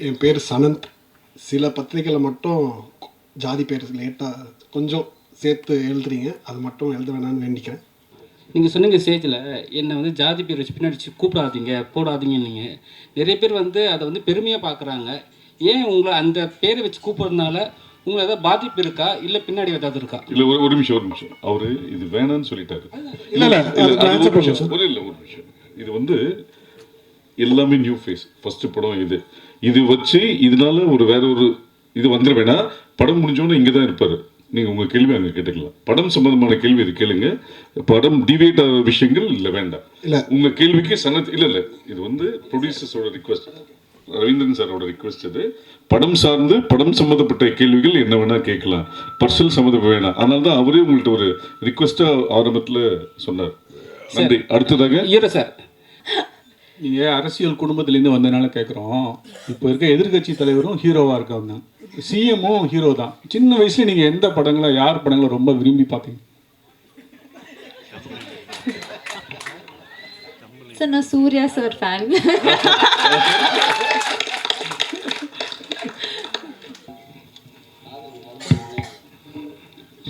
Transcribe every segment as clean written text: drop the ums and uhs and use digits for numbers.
என் பேர் சனந்த். சில பத்திரிக்கையில் மட்டும் ஜாதி பேர் லேட்டாக கொஞ்சம் சேர்த்து எழுதுறீங்க, அது மட்டும் எழுத வேணான்னு வேண்டிக்கிறேன். நீங்கள் சொன்னீங்க ஸ்டேஜில் என்னை வந்து ஜாதி பேர் வச்சு பின்னாடி கூப்பிடாதீங்க போடாதீங்க. நீங்கள் நிறைய பேர் வந்து அதை வந்து பெருமையாக பார்க்குறாங்க. ஏன் உங்களை அந்த பேரை வச்சு கூப்பிட்றதுனால உங்களுக்கு ஏதாவது பாதிப்பு இருக்கா, இல்லை பின்னாடி ஏதாவது இருக்கா? இல்லை, ஒரு நிமிஷம். அவரு இது வேணான்னு சொல்லிட்டாரு. இல்லை ஒரு நிமிஷம். இது வந்து எல்லாமே நியூ ஃபேஸ், ஃபர்ஸ்ட் படம் இது வச்சு இதனால வேற ஒரு இது வந்துட வேணாம். படம் முடிஞ்சோன்னு இங்கே தான் இருப்பார். நீங்கள் உங்கள் கேள்வி அங்கே கேட்டுக்கலாம். படம் சம்பந்தமான கேள்வி இது கேளுங்க. படம் டிவேட் ஆகிற விஷயங்கள் இல்லை, வேண்டாம். இல்லை, உங்கள் கேள்விக்கு இல்லை, இது வந்து ப்ரொடியூசர்ஸோட ரிக்வஸ்ட், ரவீந்திரன் சாரோட ரிக்வஸ்ட். இது படம் சார்ந்து படம் சம்மந்தப்பட்ட கேள்விகள் என்ன வேணால் கேட்கலாம், பர்சனல் சம்மந்தம் வேணாம். அதனால தான் அவரே உங்கள்கிட்ட ஒரு ரிக்வஸ்ட்டாக ஆரம்பத்தில் சொன்னார். நன்றி. அடுத்ததாக ஹீரோ சார், நீங்கள் அரசியல் குடும்பத்திலேருந்து வந்ததுனால கேட்குறோம். இப்போ இருக்க எதிர்கட்சி தலைவரும் ஹீரோவாக இருக்கவங்க தான், சிஎம்மும் ஹீரோ தான். சின்ன வயசுல நீங்கள் எந்த படங்களை, யார் படங்களை ரொம்ப விரும்பி பார்த்தீங்க? சார் நான் Suriya sir fan.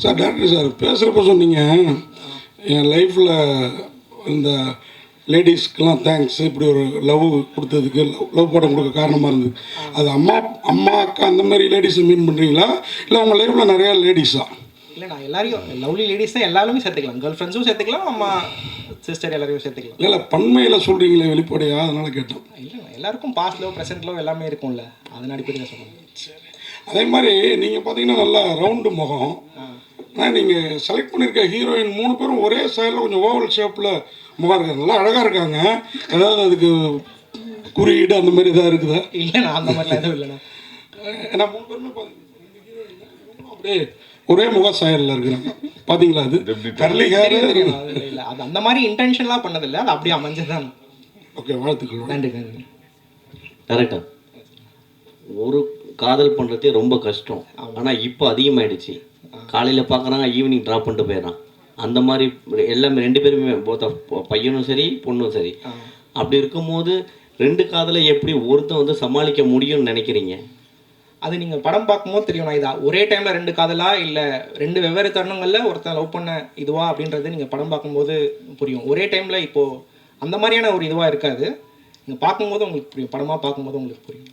Sir doctor sir பேசுகிறப்ப சொன்னீங்க என் லைஃப்பில் இந்த லேடிஸ்க்கெலாம் தேங்க்ஸ், இப்படி ஒரு லவ் கொடுத்ததுக்கு, லவ் படம் கொடுக்க காரணமாக இருந்தது. அது அம்மா அக்கா அந்த மாதிரி லேடிஸை மீன் பண்ணுறீங்களா, இல்லை உங்கள் லைஃப்பில் நிறையா லேடிஸா? இல்லை, நான் எல்லாரையும் லவ்லி லேடிஸ் தான் எல்லாருமே சேர்த்துக்கலாம். கேர்ள் ஃப்ரெண்ட்ஸும் சேர்த்துக்கலாம், அம்மா சிஸ்டர் எல்லாரையும் சேர்த்துக்கலாம். இல்லை பன்மையில் சொல்கிறீங்களே வெளிப்படையாக, அதனால் கேட்டோம். இல்லை, எல்லாருக்கும் பாஸ்ட் லவ் ப்ரெசென்ட் லவ் எல்லாமே இருக்கும்ல, அதன் அடிப்படையில் சொல்லுங்கள். சரி, அதே மாதிரி நீங்கள் பார்த்தீங்கன்னா நல்லா ரவுண்டு முகம். ஆனால் நீங்கள் செலக்ட் பண்ணியிருக்க ஹீரோயின் 3 பேரும் ஒரே சைடில் கொஞ்சம் ஓவல் ஷேப்பில் முகம் இருக்காங்க, நல்லா அழகாக இருக்காங்க. ஏதாவது அதுக்கு குறியீடு அந்த மாதிரி இதாக இருக்குதா? இல்லைண்ணா, அந்த மாதிரிலாம் எதுவும் இல்லைண்ணா. ஏன்னா 3 பேருமே அப்படியே ஒரே முக சாயலில் இருக்கிறாங்க, பார்த்தீங்களா? அது கர்லி ஹேர். இல்லை, அது அந்த மாதிரி இன்டென்ஷன்லாம் பண்ணதில்லை, அது அப்படியே அமைஞ்சதுதான். ஓகே, வாழ்த்துக்கள். நன்றி நன்றி. கரெக்டாக ஒரு காதல் பண்ணுறதே ரொம்ப கஷ்டம். ஆனால் இப்போ அதிகமாகிடுச்சு. காலையில் பார்க்குறாங்க, ஈவினிங் ட்ராப் பண்ணிட்டு போயிடறான். அந்த மாதிரி எல்லாமே 2 பேருமே, பையனும் சரி பொண்ணும் சரி. அப்படி இருக்கும்போது 2 காதலை எப்படி ஒருத்தன் வந்து சமாளிக்க முடியும்னு நினைக்கிறீங்க? அது நீங்கள் படம் பார்க்கும்போது தெரியும். நான் இதா ஒரே டைமில் 2 காதலா இல்லை 2 வெவ்வேறு தருணங்களில் ஒருத்தன் லவ் பண்ண இதுவா அப்படின்றது நீங்கள் படம் பார்க்கும்போது புரியும். ஒரே டைமில் இப்போது அந்த மாதிரியான ஒரு இதுவாக இருக்காது. நீங்கள் பார்க்கும்போது உங்களுக்கு புரியும், படமாக பார்க்கும்போது உங்களுக்கு புரியும்.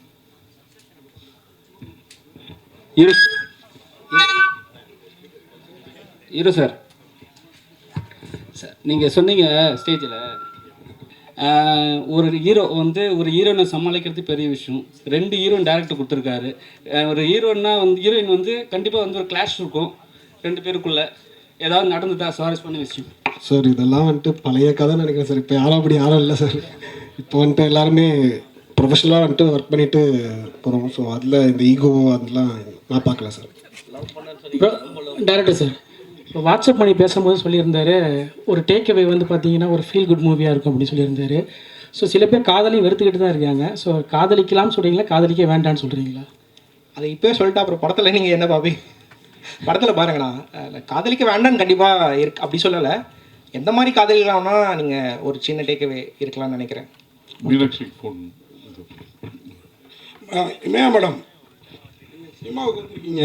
ஹீரோ சார், நீங்கள் சொன்னீங்க ஸ்டேஜில் ஒரு ஹீரோ வந்து ஒரு ஹீரோயினை சமாளிக்கிறது பெரிய விஷயம். 2 ஹீரோயின் டேரக்டர் கொடுத்துருக்காரு. ஒரு ஹீரோயின்னா வந்து ஹீரோயின் வந்து கண்டிப்பாக வந்து ஒரு கிளாஷ் இருக்கும் 2 பேருக்குள்ளே. ஏதாவது நடந்துதா சுவாரஸ்யமான விஷயம்? சார் இதெல்லாம் வந்துட்டு பழைய கதை நினைக்கிறேன் சார். இப்போ யாரும் இல்லை சார். இப்போ வந்துட்டு எல்லாருமே ப்ரொஃபஷனலாக வந்துட்டு ஒர்க் பண்ணிட்டு போகிறோம். ஸோ அதில் இந்த ஈகோ அதெல்லாம் நான் பார்க்கல சார். டேரக்டர் சார், இப்போ வாட்ஸ்அப் பண்ணி பேசும்போது சொல்லியிருந்தாரு, ஒரு டேக் அவே வந்து பார்த்தீங்கன்னா ஒரு ஃபீல் குட் மூவியாக இருக்கும் அப்படின்னு சொல்லியிருந்தாரு. ஸோ சில பேர் காதலையும் வெறுத்துக்கிட்டு தான் இருக்காங்க. ஸோ காதலிக்கலாம்னு சொல்கிறீங்களா, காதலிக்க வேண்டான்னு சொல்கிறீங்களா? அதை இப்போயே சொல்லிட்டு அப்புறம் படத்தில் நீங்கள் என்ன பார்ப்பீங்க? படத்தில் பாருங்கண்ணா, காதலிக்க வேண்டான்னு கண்டிப்பாக இருக்கு அப்படி சொல்லலை. எந்த மாதிரி காதலிக்கலாம்னா நீங்கள் ஒரு சின்ன டேக்அவே இருக்கலாம்னு நினைக்கிறேன். மீனாட்சி ஃபோன் மேடம், சினிமாவுக்கு வந்திருக்கீங்க.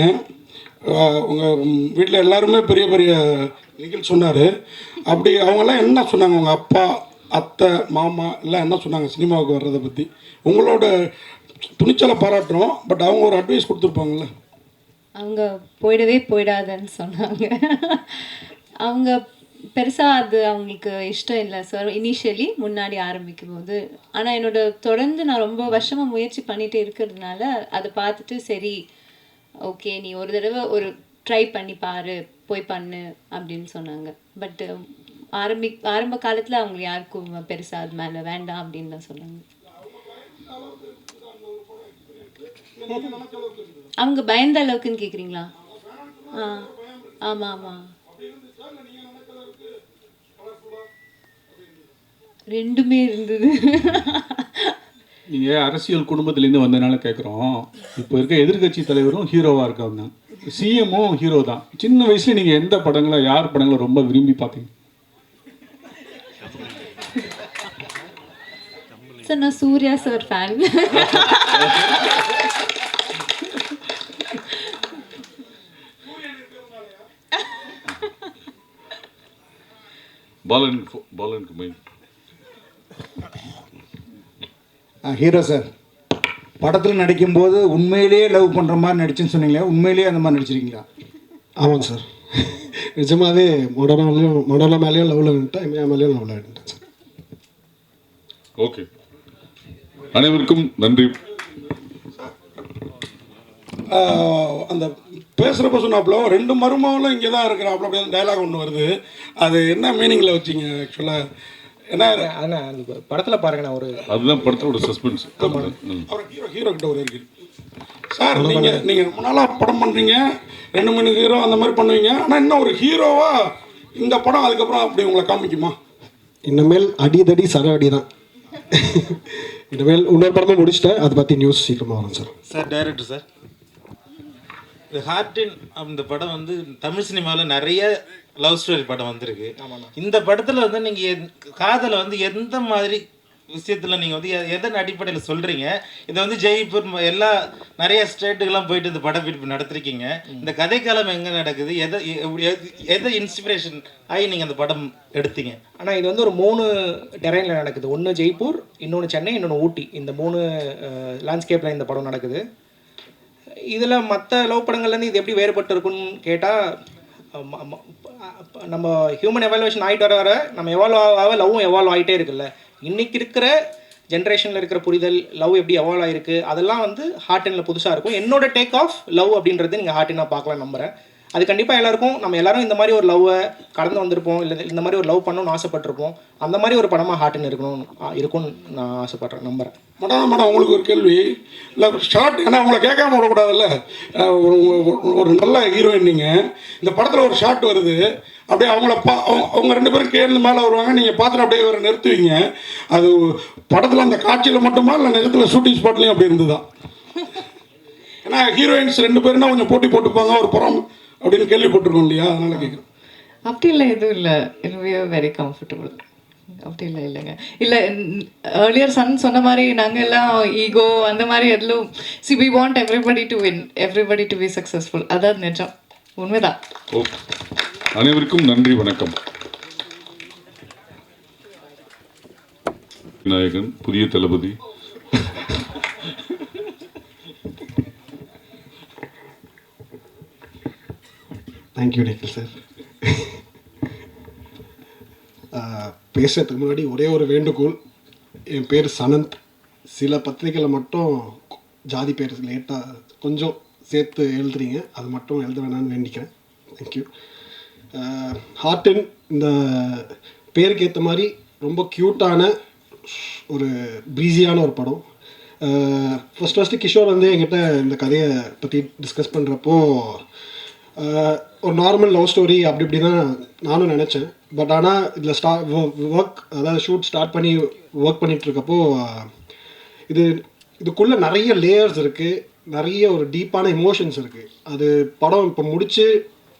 உங்கள் வீட்டில் எல்லாருமே பெரிய பெரிய நிகழ்ச்சி சொன்னார். அப்படி அவங்கெல்லாம் என்ன சொன்னாங்க? உங்கள் அப்பா, அத்தை, மாமா எல்லாம் என்ன சொன்னாங்க சினிமாவுக்கு வர்றதை பற்றி? உங்களோட துணிச்சலை பாராட்டுறோம், பட் அவங்க ஒரு அட்வைஸ் கொடுத்துருப்பாங்கள்ல. அவங்க போயிடாதன்னு சொன்னாங்க. அவங்க பெருசாக அது அவங்களுக்கு இஷ்டம் இல்லை சார் இனிஷியலி முன்னாடி ஆரம்பிக்கும் போது. ஆனால் தொடர்ந்து நான் ரொம்ப வருஷமாக முயற்சி பண்ணிகிட்டே இருக்கிறதுனால அதை பார்த்துட்டு சரி ஓகே நீ ஒரு தடவை ஒரு ட்ரை பண்ணி பாரு, போய் பண்ணு அப்படின்னு சொன்னாங்க. பட்டு ஆரம்ப காலத்தில் அவங்க யாருக்கும் பெருசாக அது மேலே வேண்டாம் அப்படின்னு தான் சொன்னாங்க. அவங்க பயந்த அளவுக்குன்னு கேட்குறீங்களா? ஆமாம் ஆமாம், 2மே இருந்தது. நீங்கள் அரசியல் குடும்பத்திலேருந்து வந்ததுனால கேட்குறோம். இப்போ இருக்க எதிர்கட்சி தலைவரும் ஹீரோவாக இருக்கவங்க தான், சிஎம்மும் ஹீரோ தான். சின்ன வயசுல நீங்கள் எந்த படங்களை, யார் படங்களை ரொம்ப விரும்பி பார்த்தீங்க? சார் நான் சூர்யா சார் ஃபேன். பாலனுக்கு மைண்ட். ஹீரோ சார், படத்தில் நடிக்கும்போது உண்மையிலேயே லவ் பண்ணுற மாதிரி நடிச்சுன்னு சொன்னீங்களே, உண்மையிலேயே அந்த மாதிரி நடிச்சிருக்கீங்களா? ஆமாங்க சார், நிஜமாவே மொடோனா மேலேயும் லவ்வில் இருந்துட்டேன், இமையா மேலேயும் லவ்வில் இருந்துட்டேன் சார். ஓகே, அனைவருக்கும் நன்றி. அந்த பேசுகிறப்ப சொன்னாப்புல 2 மருமகளும் இங்கே தான் இருக்கிறாப்புல அப்படி அந்த டைலாக் ஒன்று வருது. அது என்ன மீனிங்கில் வச்சிங்க ஆக்சுவலாக? ஏன்னா ஆனால் அந்த படத்தில் பாருங்க, நான் ஒரு அதுதான் படத்தோட சஸ்பென்ஸ். அவர் ஹீரோ கிட்ட ஒரு இருக்கு சார். நீங்கள் ரொம்ப நாளாக படம் பண்ணுறீங்க, 2-3 ஹீரோ அந்த மாதிரி பண்ணுவீங்க. ஆனால் இன்னும் ஒரு ஹீரோவாக இந்த படம் அதுக்கப்புறம் அப்படி உங்களை காமிக்குமா? இனிமேல் அடிதடி சர அடி தான். இனிமேல் இன்னொரு படமும் முடிச்சிட்டேன், அதை பற்றி நியூஸ் சீக்கிரமாக வரும் சார். சார் டைரக்டர் சார், இந்த ஹார்டின் அந்த படம் வந்து தமிழ் சினிமாவில் நிறைய லவ் ஸ்டோரி படம் வந்திருக்கு. இந்த படத்தில் வந்து நீங்கள் காதலை வந்து எந்த மாதிரி விஷயத்தில் நீங்கள் வந்து எதன் அடிப்படையில் சொல்கிறீங்க? இதை வந்து ஜெய்ப்பூர் நிறைய ஸ்டேட்டுக்கெல்லாம் போயிட்டு இந்த படப்பிடிப்பு நடத்திருக்கீங்க. இந்த கதைக்காலம் எங்கே நடக்குது? எதை இன்ஸ்பிரேஷன் ஆகி நீங்கள் அந்த படம் எடுத்தீங்க? ஆனால் இது வந்து ஒரு 3 டெரைனில் நடக்குது. ஒன்று ஜெய்ப்பூர், இன்னொன்று சென்னை, இன்னொன்று ஊட்டி. இந்த 3 லேண்ட்ஸ்கேப்பில் இந்த படம் நடக்குது. இதில் மற்ற லவ் படங்கள்லேருந்து இது எப்படி வேறுபட்டு இருக்குன்னு கேட்டால், நம்ம ஹியூமன் எவாலுவேஷன் ஆகிட்டு வர நம்ம எவால்வ் ஆக லவ்வும் எவால்வ் ஆகிட்டே இருக்குல்ல. இன்றைக்கி இருக்கிற ஜென்ரேஷனில் இருக்கிற புரிதல், லவ் எப்படி எவால்வ் ஆகிருக்கு, அதெல்லாம் வந்து ஹார்டினில் புதுசாக இருக்கும். என்னோட டேக் ஆஃப் லவ் அப்படின்றது நீங்கள் ஹார்டினாக பார்க்கலாம் நம்புகிறேன். அது கண்டிப்பாக எல்லாருக்கும், நம்ம எல்லாரும் இந்த மாதிரி ஒரு லவ்வை கடந்து வந்திருப்போம், இல்லை இந்த மாதிரி ஒரு லவ் பண்ணணும்னு ஆசைப்பட்டிருப்போம். அந்த மாதிரி ஒரு படமாக ஹார்டின் இருக்கும்னு நான் ஆசைப்பட்றேன், நம்புகிறேன். மேடம் உங்களுக்கு ஒரு கேள்வி. இல்லை ஷார்ட், ஏன்னா அவங்கள கேட்காம விடக்கூடாதுல்ல. ஒரு நல்ல ஹீரோயின் நீங்கள், இந்த படத்தில் ஒரு ஷார்ட் வருது, அப்படியே அவங்க 2 பேரும் கேள்வி மேலே வருவாங்க, நீங்கள் பார்த்துட்டு அப்படியே ஒரு நிறுத்துவீங்க. அது படத்தில் அந்த காட்சியில் மட்டுமா இல்லை நிஜத்தில் ஷூட்டிங் ஸ்பாட்லேயும் அப்படி இருந்துதான்? ஏன்னா ஹீரோயின்ஸ் 2 பேருன்னா கொஞ்சம் போட்டி போட்டுப்பாங்க ஒரு படம் அப்படின்னு கேள்விப்பட்டிருக்கோம் இல்லையா, அதனால கேட்குறேன். அப்படி இல்லை, எதுவும் இல்லை. We are very comfortable. அப்படி இல்லை, இல்லைங்க. இல்லை, ஏர்லியர் சன் சொன்ன மாதிரி நாங்கள் எல்லாம் ஈகோ அந்த மாதிரி எதுவும் we want everybody to win, everybody to be successful. அதான் நிஜம், உண்மைதான். அனைவருக்கும் நன்றி, வணக்கம். விநாயகன் புதிய தளபதி. Thank you Nikhil sir. பேசுறதுக்கு முன்னாடி ஒரே ஒரு வேண்டுகோள். என் பேர் சனந்த். சில பத்திரிகையில் மட்டும் ஜாதி பேர் லேட்டாக கொஞ்சம் சேர்த்து எழுதுறீங்க, அது மட்டும் எழுத வேணான்னு வேண்டிக்கிறேன். தேங்க்யூ. ஹார்டின் இந்த பேருக்கு ஏற்ற மாதிரி ரொம்ப க்யூட்டான ஒரு ப்ரீஸியான ஒரு படம். ஃபஸ்ட்டு கிஷோர் வந்து என்கிட்ட இந்த கதையை பற்றி டிஸ்கஸ் பண்ணுறப்போ ஒரு நார்மல் லவ் ஸ்டோரி அப்படி இப்படி தான் நானும் நினச்சேன். பட் ஆனால் இதில் ஒர்க், அதாவது ஷூட் ஸ்டார்ட் பண்ணி ஒர்க் பண்ணிகிட்ருக்கப்போ இதுக்குள்ளே நிறைய லேயர்ஸ் இருக்குது, நிறைய ஒரு டீப்பான எமோஷன்ஸ் இருக்குது. அது படம் இப்போ முடித்து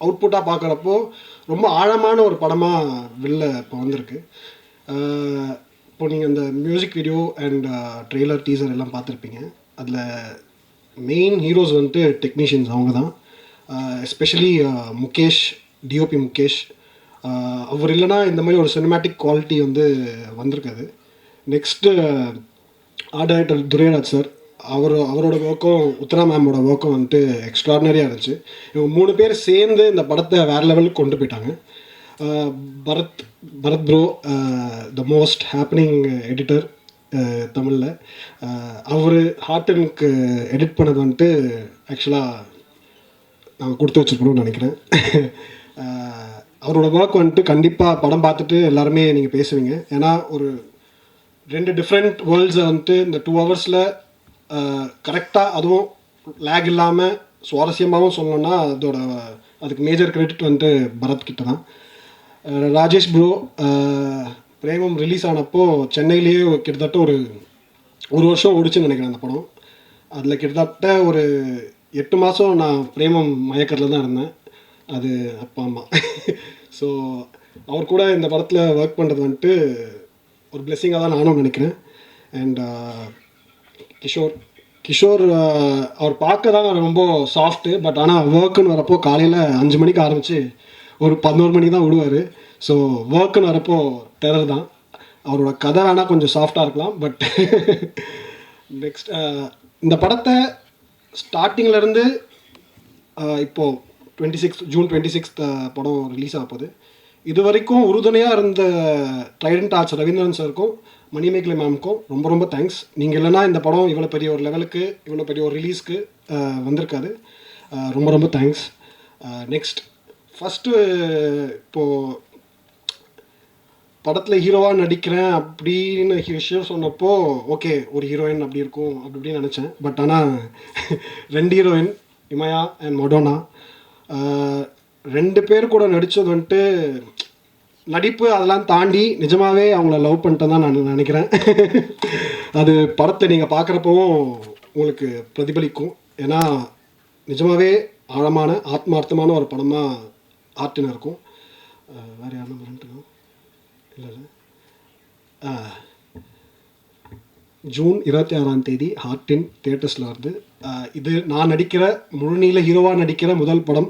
அவுட்புட்டாக பார்க்குறப்போ ரொம்ப ஆழமான ஒரு படமாக வெளில இப்போ வந்திருக்கு. இப்போ நீங்கள் இந்த music video and trailer teaser எல்லாம் பார்த்துருப்பீங்க. அதில் மெயின் ஹீரோஸ் வந்துட்டு டெக்னீஷியன்ஸ் அவங்க தான். Especially Mukesh, DOP Mukesh. அவர் இல்லைனா இந்த மாதிரி ஒரு சினிமேட்டிக் குவாலிட்டி வந்து வந்திருக்காது. Next art director Durairaj sir, அவரோட ஒர்க்கும் உத்தரா மேமோட ஒர்க்கும் வந்துட்டு எக்ஸ்ட்ராடினரியாக இருந்துச்சு. இவங்க 3 பேர் சேர்ந்து இந்த படத்தை வேறு லெவலுக்கு கொண்டு போயிட்டாங்க. Bharath bro, the most happening editor தமிழில், அவர் ஹார்டினுக்கு எடிட் பண்ணது வந்துட்டு ஆக்சுவலாக நாங்கள் கொடுத்து வச்சுருக்கணும்னு நினைக்கிறேன். அவரோட ஒர்க் வந்துட்டு கண்டிப்பாக படம் பார்த்துட்டு எல்லாருமே நீங்கள் பேசுவீங்க. ஏன்னா ஒரு 2 டிஃப்ரெண்ட் வேர்ல்ட்ஸை வந்துட்டு இந்த 2 ஹவர்ஸில் கரெக்டாக, அதுவும் லேக் இல்லாமல் சுவாரஸ்யமாகவும் சொல்லணும்னா அதுக்கு மேஜர் கிரெடிட் வந்துட்டு பரத் கிட்ட தான். ராஜேஷ் ப்ரோ, பிரேமம் ரிலீஸ் ஆனப்போ சென்னையிலேயே கிட்டத்தட்ட ஒரு வருஷம் ஓடிச்சுன்னு நினைக்கிறேன் அந்த படம். அதில் கிட்டத்தட்ட ஒரு 8 மாதம் நான் பிரேமம் மயக்கரில் தான் இருந்தேன். அது அப்பா அம்மா. ஸோ அவர் கூட இந்த படத்தில் ஒர்க் பண்ணுறது வந்துட்டு ஒரு பிளெஸ்ஸிங்காக தான் நானும் நினைக்கிறேன். அண்ட் கிஷோர் அவர் பார்க்க தான் ரொம்ப சாஃப்ட்டு. பட் ஆனால் ஒர்க்குன்னு வரப்போ காலையில் 5 மணிக்கு ஆரம்பித்து ஒரு 11 மணிக்கு தான் விடுவார். ஸோ ஒர்க்குன்னு வரப்போ டெரர் தான். அவரோட கதை வேணால் கொஞ்சம் சாஃப்டாக இருக்கலாம், பட் நெக்ஸ்ட் இந்த படத்தை ஸ்டார்டிங்லேருந்து இப்போது ஜூன் 26 படம் ரிலீஸ் ஆக போகுது. இது வரைக்கும் உறுதுணையாக இருந்த ட்ரைடன்ட் ஆர்ட்ஸ் ரவீந்திரன் சாருக்கும் மணிமேகலை மேம்க்கும் ரொம்ப ரொம்ப தேங்க்ஸ். நீங்கள் இல்லைனா இந்த படம் இவ்வளோ பெரிய ஒரு லெவலுக்கு, இவ்வளோ பெரிய ஒரு ரிலீஸ்க்கு வந்திருக்காது. ரொம்ப ரொம்ப தேங்க்ஸ். நெக்ஸ்ட் ஃபஸ்ட்டு இப்போது படத்தில் ஹீரோவாக நடிக்கிறேன் அப்படின்னு விஷயம் சொன்னப்போ ஓகே ஒரு ஹீரோயின் அப்படி இருக்கும் அப்படி இப்படின்னு நினச்சேன். பட் ஆனால் 2 ஹீரோயின் இமயா அண்ட் மடோனா 2 பேர் கூட நடித்தது வந்துட்டு நடிப்பு அதெல்லாம் தாண்டி நிஜமாகவே அவங்கள லவ் பண்ணிட்டு தான் நான் நினைக்கிறேன். அது படத்தை நீங்கள் பார்க்குறப்பவும் உங்களுக்கு பிரதிபலிக்கும். ஏன்னா நிஜமாகவே ஆழமான ஆத்மார்த்தமான ஒரு படமாக ஆர்டின் இருக்கும். வேறு யார் நம்பர் இல்லை ஜூன் 26ஆம் தேதி ஹார்டின் தியேட்டர்ஸில் வருது. இது நான் நடிக்கிற முழுநீள ஹீரோவாக நடிக்கிற முதல் படம்.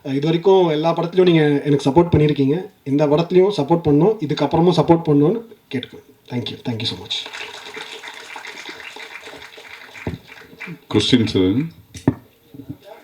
இது வரைக்கும் எல்லா படத்துலையும் நீங்கள் எனக்கு சப்போர்ட் பண்ணியிருக்கீங்க, இந்த படத்துலையும் சப்போர்ட் பண்ணணும், இதுக்கப்புறமும் சப்போர்ட் பண்ணணும்னு கேட்டுக்குவேன். Thank you so much. கொஸ்டின்ஸ்